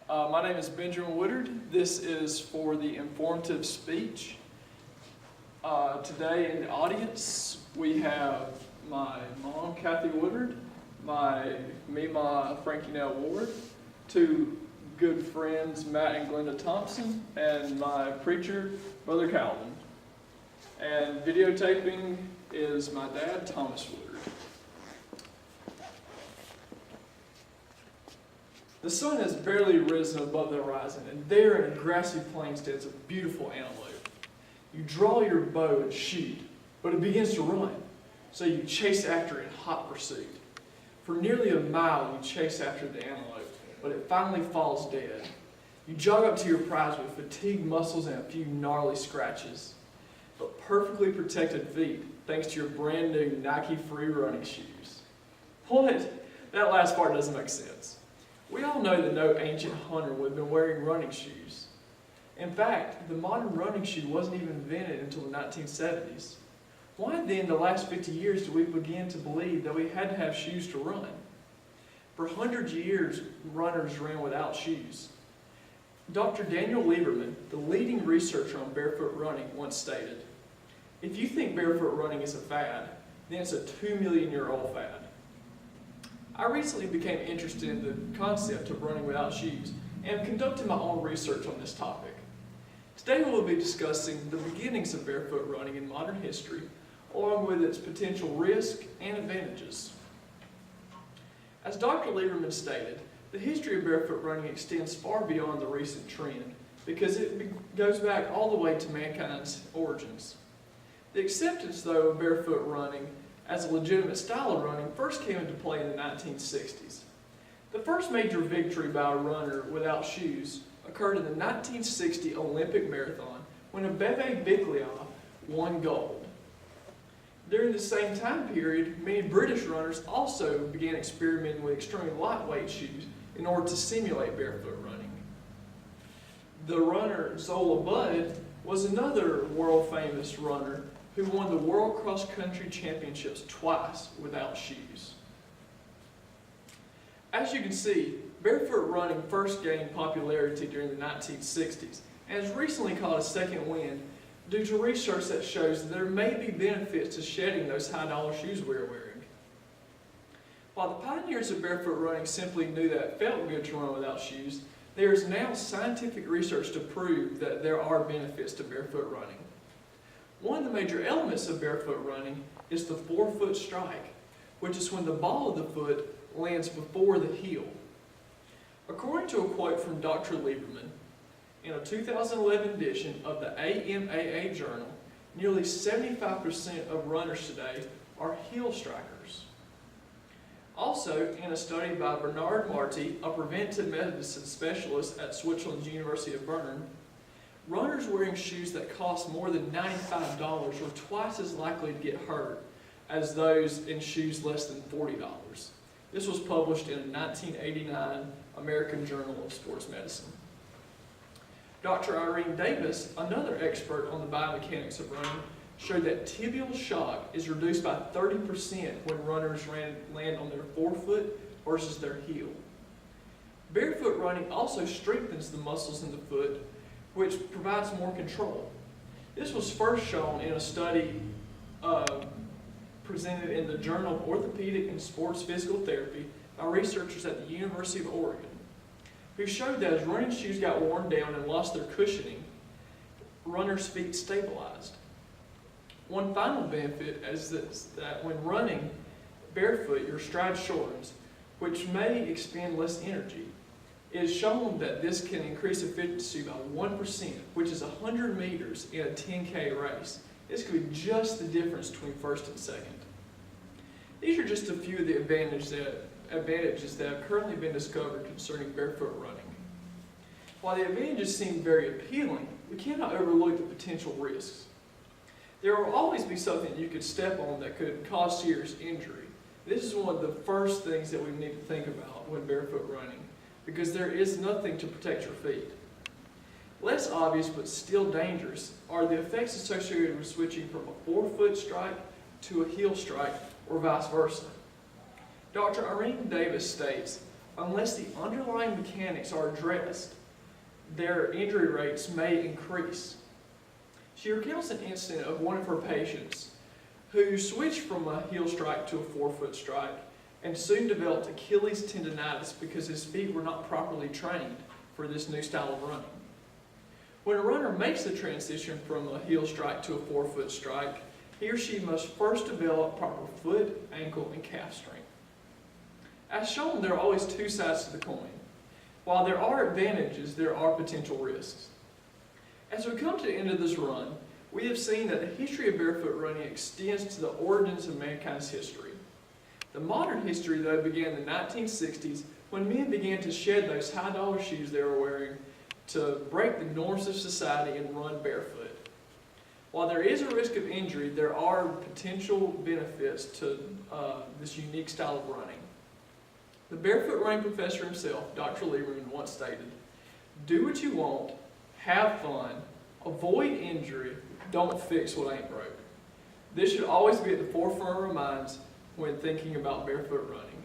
My name is Benjamin Woodard. This is for the informative speech. Today in the audience we have my mom, Kathy Woodard, my Frankie Nell Ward, two good friends, Matt and Glenda Thompson, and my preacher, Brother Calvin. And videotaping is my dad, Thomas Woodard. The sun has barely risen above the horizon, and there in a grassy plain stands a beautiful antelope. You draw your bow and shoot, but it begins to run, so you chase after it in hot pursuit. For nearly a mile you chase after the antelope, but it finally falls dead. You jog up to your prize with fatigued muscles and a few gnarly scratches, but perfectly protected feet thanks to your brand new Nike Free running shoes. What? That last part doesn't make sense. We all know that no ancient hunter would have been wearing running shoes. In fact, the modern running shoe wasn't even invented until the 1970s. Why then, in the last 50 years, did we begin to believe that we had to have shoes to run? For hundreds of years, runners ran without shoes. Dr. Daniel Lieberman, the leading researcher on barefoot running, once stated, "If you think barefoot running is a fad, then it's a 2-million-year-old fad." I recently became interested in the concept of running without shoes and conducted my own research on this topic. Today we will be discussing the beginnings of barefoot running in modern history, along with its potential risks and advantages. As Dr. Lieberman stated, the history of barefoot running extends far beyond the recent trend because it goes back all the way to mankind's origins. The acceptance, though, of barefoot running as a legitimate style of running first came into play in the 1960s. The first major victory by a runner without shoes occurred in the 1960 Olympic marathon when Abebe Bikila won gold. During the same time period, many British runners also began experimenting with extremely lightweight shoes in order to simulate barefoot running. The runner Zola Budd was another world-famous runner who won the World Cross Country Championships twice without shoes. As you can see, barefoot running first gained popularity during the 1960s and has recently caught a second wind due to research that shows that there may be benefits to shedding those high-dollar shoes we are wearing. While the pioneers of barefoot running simply knew that it felt good to run without shoes, there is now scientific research to prove that there are benefits to barefoot running. One of the major elements of barefoot running is the forefoot strike, which is when the ball of the foot lands before the heel. According to a quote from Dr. Lieberman, in a 2011 edition of the AMAA journal, nearly 75% of runners today are heel strikers. Also, in a study by Bernard Marty, a preventive medicine specialist at Switzerland's University of Bern, runners wearing shoes that cost more than $95 were twice as likely to get hurt as those in shoes less than $40. This was published in a 1989 American Journal of Sports Medicine. Dr. Irene Davis, another expert on the biomechanics of running, showed that tibial shock is reduced by 30% when runners land on their forefoot versus their heel. Barefoot running also strengthens the muscles in the foot, which provides more control. This was first shown in a study presented in the Journal of Orthopedic and Sports Physical Therapy by researchers at the University of Oregon, who showed that as running shoes got worn down and lost their cushioning, runners' feet stabilized. One final benefit is that when running barefoot, your stride shortens, which may expend less energy. It is shown that this can increase efficiency by 1%, which is 100 meters in a 10K race. This could be just the difference between first and second. These are just a few of the advantages that have currently been discovered concerning barefoot running. While the advantages seem very appealing, we cannot overlook the potential risks. There will always be something you could step on that could cause serious injury. This is one of the first things that we need to think about when barefoot running, because there is nothing to protect your feet. Less obvious but still dangerous are the effects associated with switching from a forefoot strike to a heel strike or vice versa. Dr. Irene Davis states, unless the underlying mechanics are addressed, their injury rates may increase. She recounts an incident of one of her patients who switched from a heel strike to a forefoot strike and soon developed Achilles tendonitis because his feet were not properly trained for this new style of running. When a runner makes the transition from a heel strike to a forefoot strike, he or she must first develop proper foot, ankle, and calf strength. As shown, there are always two sides to the coin. While there are advantages, there are potential risks. As we come to the end of this run, we have seen that the history of barefoot running extends to the origins of mankind's history. The modern history, though, began in the 1960s when men began to shed those high-dollar shoes they were wearing to break the norms of society and run barefoot. While there is a risk of injury, there are potential benefits to this unique style of running. The barefoot running professor himself, Dr. Lieberman, once stated, "Do what you want, have fun, avoid injury, don't fix what ain't broke." This should always be at the forefront of our minds when thinking about barefoot running.